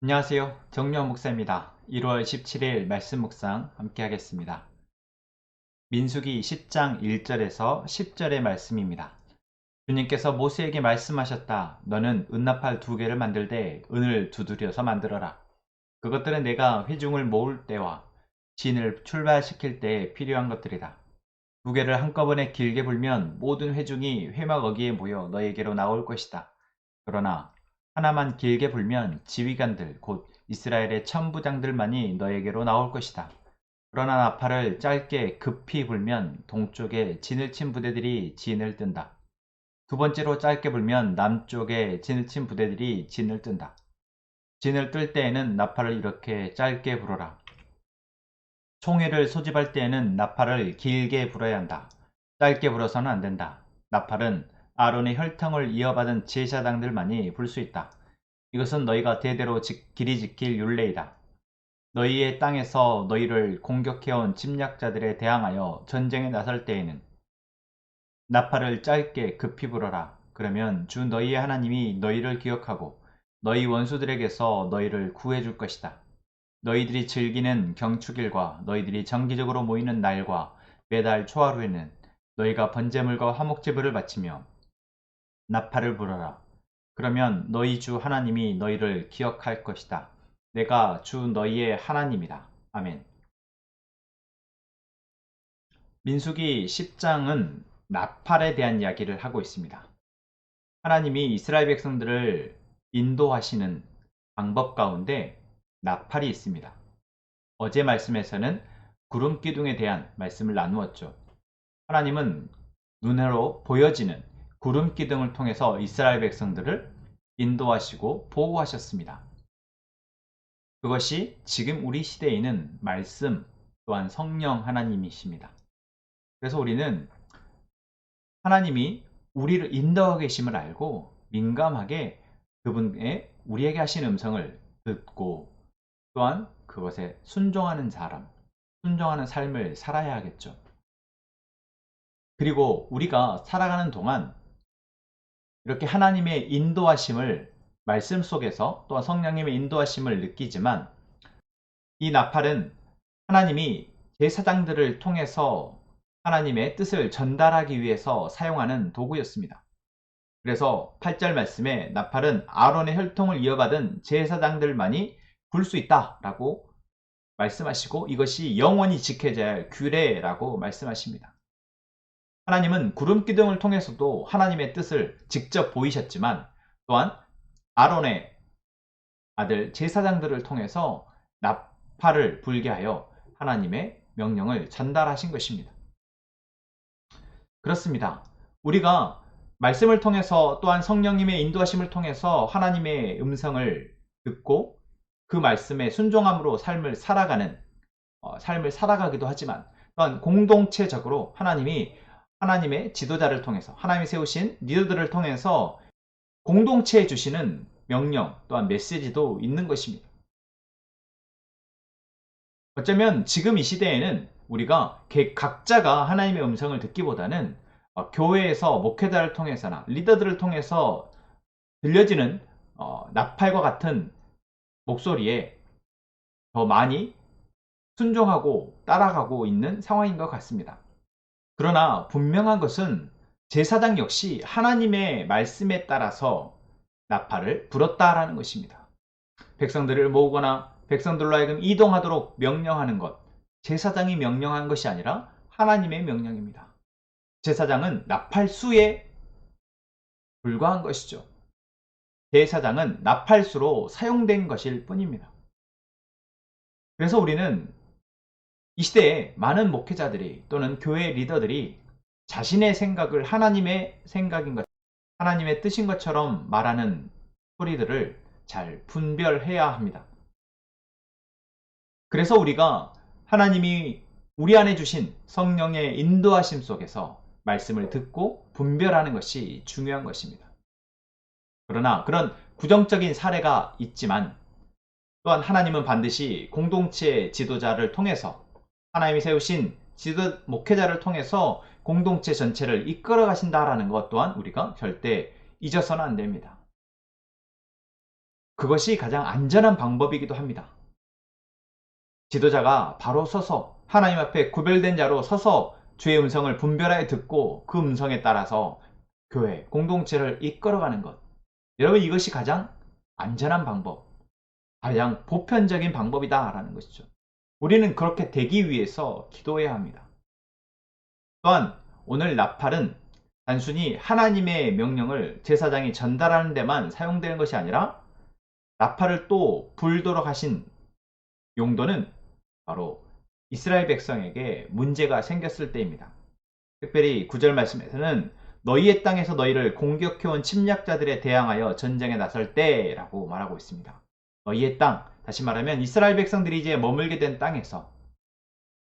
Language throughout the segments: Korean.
안녕하세요. 정유한 목사입니다. 1월 17일 말씀 묵상 함께 하겠습니다. 민수기 10장 1절에서 10절의 말씀입니다. 주님께서 모세에게 말씀하셨다. 너는 은나팔 2개를 만들되 은을 두드려서 만들어라. 그것들은 내가 회중을 모을 때와 진을 출발시킬 때에 필요한 것들이다. 2개를 한꺼번에 길게 불면 모든 회중이 회막 어귀에 모여 너에게로 나올 것이다. 그러나 하나만 길게 불면 지휘관들 곧 이스라엘의 천부장들만이 너에게로 나올 것이다. 그러나 나팔을 짧게 급히 불면 동쪽에 진을 친 부대들이 진을 뜬다. 두 번째로 짧게 불면 남쪽에 진을 친 부대들이 진을 뜬다. 진을 뜰 때에는 나팔을 이렇게 짧게 불어라. 총회를 소집할 때에는 나팔을 길게 불어야 한다. 짧게 불어서는 안 된다. 나팔은 아론의 혈통을 이어받은 제사장들만이 불 수 있다. 이것은 너희가 대대로 길이 지킬 율례이다. 너희의 땅에서 너희를 공격해온 침략자들에 대항하여 전쟁에 나설 때에는 나팔을 짧게 급히 불어라. 그러면 주 너희의 하나님이 너희를 기억하고 너희 원수들에게서 너희를 구해줄 것이다. 너희들이 즐기는 경축일과 너희들이 정기적으로 모이는 날과 매달 초하루에는 너희가 번제물과 화목제물을 바치며 나팔을 불어라. 그러면 너희 주 하나님이 너희를 기억할 것이다. 내가 주 너희의 하나님이다. 아멘. 민수기 10장은 나팔에 대한 이야기를 하고 있습니다. 하나님이 이스라엘 백성들을 인도하시는 방법 가운데 나팔이 있습니다. 어제 말씀에서는 구름 기둥에 대한 말씀을 나누었죠. 하나님은 눈으로 보여지는 구름 기둥을 통해서 이스라엘 백성들을 인도하시고 보호하셨습니다. 그것이 지금 우리 시대에는 말씀 또한 성령 하나님이십니다. 그래서 우리는 하나님이 우리를 인도하고 계심을 알고 민감하게 그분의 우리에게 하신 음성을 듣고 또한 그것에 순종하는 사람, 순종하는 삶을 살아야 하겠죠. 그리고 우리가 살아가는 동안 이렇게 하나님의 인도하심을 말씀 속에서 또한 성령님의 인도하심을 느끼지만 이 나팔은 하나님이 제사장들을 통해서 하나님의 뜻을 전달하기 위해서 사용하는 도구였습니다. 그래서 8절 말씀에 나팔은 아론의 혈통을 이어받은 제사장들만이 불 수 있다라고 말씀하시고 이것이 영원히 지켜져야 할 규례라고 말씀하십니다. 하나님은 구름 기둥을 통해서도 하나님의 뜻을 직접 보이셨지만 또한 아론의 아들 제사장들을 통해서 나팔을 불게 하여 하나님의 명령을 전달하신 것입니다. 그렇습니다. 우리가 말씀을 통해서 또한 성령님의 인도하심을 통해서 하나님의 음성을 듣고 그 말씀에 순종함으로 삶을 살아가기도 하지만 또한 공동체적으로 하나님의 지도자를 통해서 하나님이 세우신 리더들을 통해서 공동체에 주시는 명령 또한 메시지도 있는 것입니다. 어쩌면 지금 이 시대에는 우리가 각자가 하나님의 음성을 듣기보다는 교회에서 목회자를 통해서나 리더들을 통해서 들려지는 나팔과 같은 목소리에 더 많이 순종하고 따라가고 있는 상황인 것 같습니다. 그러나 분명한 것은 제사장 역시 하나님의 말씀에 따라서 나팔을 불었다라는 것입니다. 백성들을 모으거나 백성들로 하여금 이동하도록 명령하는 것, 제사장이 명령한 것이 아니라 하나님의 명령입니다. 제사장은 나팔수에 불과한 것이죠. 제사장은 나팔수로 사용된 것일 뿐입니다. 그래서 우리는 이 시대에 많은 목회자들이 또는 교회 리더들이 자신의 생각을 하나님의 생각인 것, 하나님의 뜻인 것처럼 말하는 소리들을 잘 분별해야 합니다. 그래서 우리가 하나님이 우리 안에 주신 성령의 인도하심 속에서 말씀을 듣고 분별하는 것이 중요한 것입니다. 그러나 그런 부정적인 사례가 있지만 또한 하나님은 반드시 공동체 지도자를 통해서 하나님이 세우신 목회자를 통해서 공동체 전체를 이끌어 가신다라는 것 또한 우리가 절대 잊어서는 안 됩니다. 그것이 가장 안전한 방법이기도 합니다. 지도자가 바로 서서 하나님 앞에 구별된 자로 서서 주의 음성을 분별하여 듣고 그 음성에 따라서 교회, 공동체를 이끌어가는 것. 여러분, 이것이 가장 안전한 방법, 가장 보편적인 방법이다라는 것이죠. 우리는 그렇게 되기 위해서 기도해야 합니다. 또한 오늘 나팔은 단순히 하나님의 명령을 제사장이 전달하는 데만 사용되는 것이 아니라 나팔을 또 불도록 하신 용도는 바로 이스라엘 백성에게 문제가 생겼을 때입니다. 특별히 9절 말씀에서는 너희의 땅에서 너희를 공격해온 침략자들에 대항하여 전쟁에 나설 때라고 말하고 있습니다. 너희의 땅, 다시 말하면 이스라엘 백성들이 이제 머물게 된 땅에서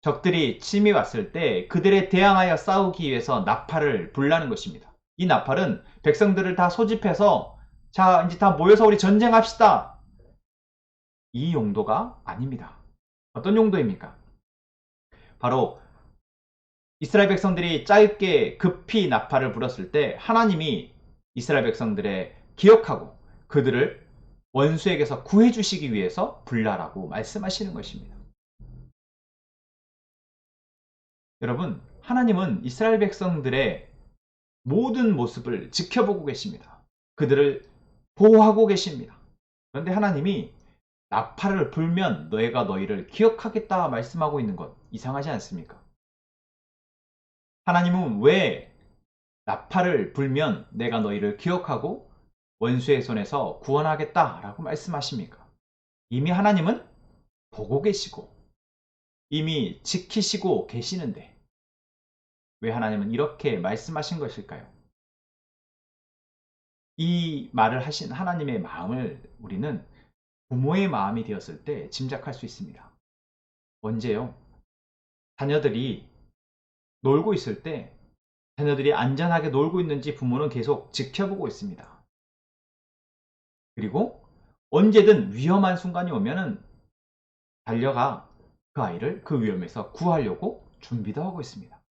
적들이 침이 왔을 때 그들에 대항하여 싸우기 위해서 나팔을 불라는 것입니다. 이 나팔은 백성들을 다 소집해서 자, 이제 다 모여서 우리 전쟁합시다. 이 용도가 아닙니다. 어떤 용도입니까? 바로 이스라엘 백성들이 짧게 급히 나팔을 불었을 때 하나님이 이스라엘 백성들의 기억하고 그들을 원수에게서 구해 주시기 위해서 불라라고 말씀하시는 것입니다. 여러분, 하나님은 이스라엘 백성들의 모든 모습을 지켜보고 계십니다. 그들을 보호하고 계십니다. 그런데 하나님이 나팔을 불면 너희가 너희를 기억하겠다 말씀하고 있는 것 이상하지 않습니까? 하나님은 왜 나팔을 불면 내가 너희를 기억하고 원수의 손에서 구원하겠다라고 말씀하십니까? 이미 하나님은 보고 계시고 이미 지키시고 계시는데 왜 하나님은 이렇게 말씀하신 것일까요? 이 말을 하신 하나님의 마음을 우리는 부모의 마음이 되었을 때 짐작할 수 있습니다. 언제요? 자녀들이 놀고 있을 때 자녀들이 안전하게 놀고 있는지 부모는 계속 지켜보고 있습니다. 그리고 언제든 위험한 순간이 오면은 달려가 그 아이를 그 위험에서 구하려고 준비도 하고 있습니다.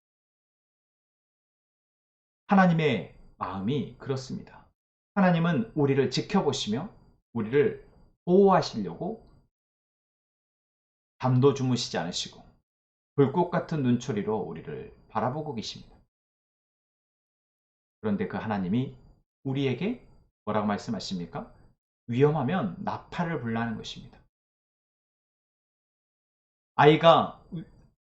하나님의 마음이 그렇습니다. 하나님은 우리를 지켜보시며 우리를 보호하시려고 잠도 주무시지 않으시고 불꽃 같은 눈초리로 우리를 바라보고 계십니다. 그런데 그 하나님이 우리에게 뭐라고 말씀하십니까? 위험하면 나팔을 불라는 것입니다. 아이가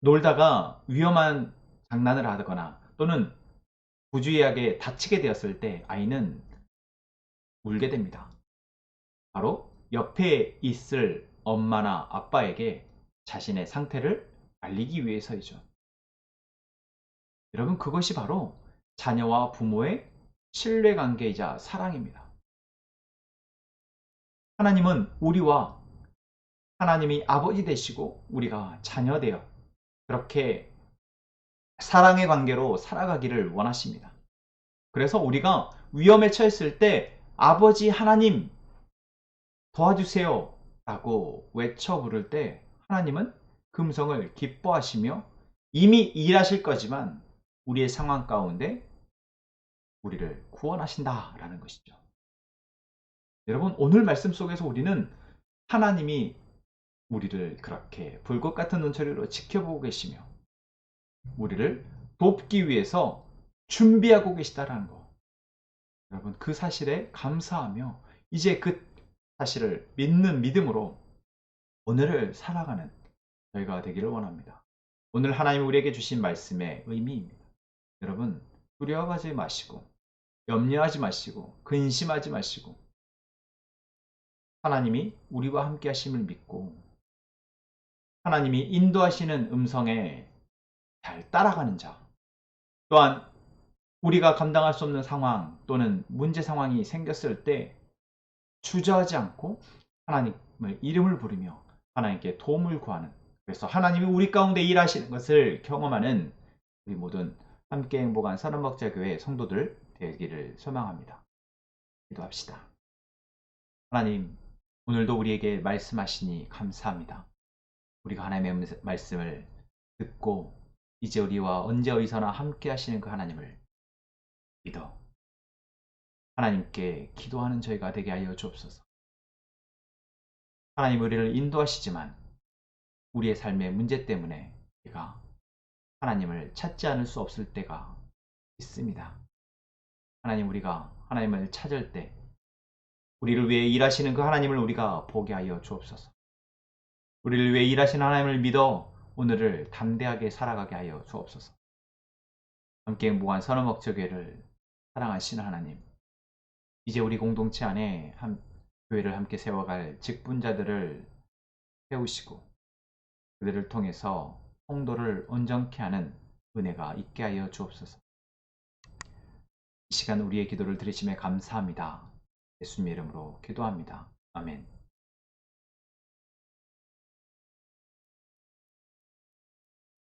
놀다가 위험한 장난을 하거나 또는 부주의하게 다치게 되었을 때 아이는 울게 됩니다. 바로 옆에 있을 엄마나 아빠에게 자신의 상태를 알리기 위해서이죠. 여러분, 그것이 바로 자녀와 부모의 신뢰관계이자 사랑입니다. 하나님은 우리와 하나님이 아버지 되시고 우리가 자녀 되어 그렇게 사랑의 관계로 살아가기를 원하십니다. 그래서 우리가 위험에 처했을 때 아버지 하나님 도와주세요 라고 외쳐 부를 때 하나님은 그 음성을 기뻐하시며 이미 일하실 거지만 우리의 상황 가운데 우리를 구원하신다라는 것이죠. 여러분, 오늘 말씀 속에서 우리는 하나님이 우리를 그렇게 불꽃 같은 눈초리로 지켜보고 계시며 우리를 돕기 위해서 준비하고 계시다라는 거. 여러분, 그 사실에 감사하며 이제 그 사실을 믿는 믿음으로 오늘을 살아가는 저희가 되기를 원합니다. 오늘 하나님 우리에게 주신 말씀의 의미입니다. 여러분, 두려워하지 마시고 염려하지 마시고 근심하지 마시고 하나님이 우리와 함께 하심을 믿고 하나님이 인도하시는 음성에 잘 따라가는 자, 또한 우리가 감당할 수 없는 상황 또는 문제 상황이 생겼을 때 주저하지 않고 하나님의 이름을 부르며 하나님께 도움을 구하는, 그래서 하나님이 우리 가운데 일하시는 것을 경험하는 우리 모든 함께 행복한 사랑목자교회 성도들 되기를 소망합니다. 기도합시다. 하나님, 오늘도 우리에게 말씀하시니 감사합니다. 우리가 하나님의 말씀을 듣고 이제 우리와 언제 어디서나 함께 하시는 그 하나님을 믿어 하나님께 기도하는 저희가 되게 하여 주옵소서. 하나님 우리를 인도하시지만 우리의 삶의 문제 때문에 우리가 하나님을 찾지 않을 수 없을 때가 있습니다. 하나님, 우리가 하나님을 찾을 때 우리를 위해 일하시는 그 하나님을 우리가 보게 하여 주옵소서. 우리를 위해 일하시는 하나님을 믿어 오늘을 담대하게 살아가게 하여 주옵소서. 함께 행복한 선어목적회를 사랑하시는 하나님, 이제 우리 공동체 안에 교회를 함께 세워갈 직분자들을 세우시고 그들을 통해서 통도를 온전케 하는 은혜가 있게 하여 주옵소서. 이 시간 우리의 기도를 들으심에 감사합니다. 예수님의 이름으로 기도합니다. 아멘.